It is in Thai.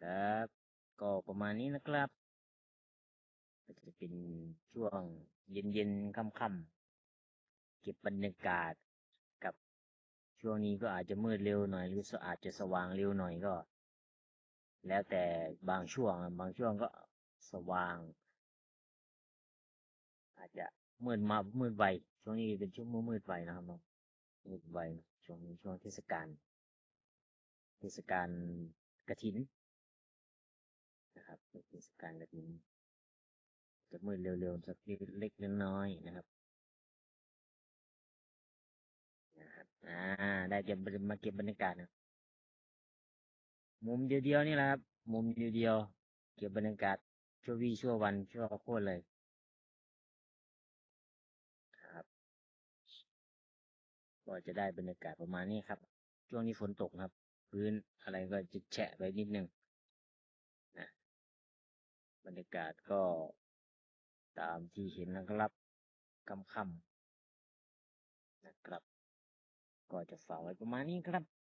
ครับก็ประมาณนี้นะครับก็จะเป็นช่วงเย็นๆค่ำๆเก็บบรรยากาศกับช่วงนี้ก็อาจจะมืดเร็วหน่อยหรืออาจจะสว่างเร็วหน่อยก็แล้วแต่บางช่วงก็สว่างอาจจะมืดไวช่วงนี้เป็นช่วงมืดไวนะครับเนาะมืดไวช่วงนี้ช่วงเทศกาลกฐินนะครับเทศกาลกฐินจะมืดเร็วๆสักเล็กๆน้อยๆนะครับ นะครับได้จะมาเก็บบรรยากาศนะมุมเดียวๆนี่แหละครับมุมเดียวๆเก็บบรรยากาศชั่ววี่ชั่ววันชั่วโคตรเลยครับก็จะได้บรรยากาศประมาณนี้ครับช่วงนี้ฝนตกครับพื้นอะไรก็จะแฉะไปนิดนึงนะบรรยากาศก็ตามที่เห็นนะครับค่ำๆนะครับก็จะฝากไว้ประมาณนี้ครับ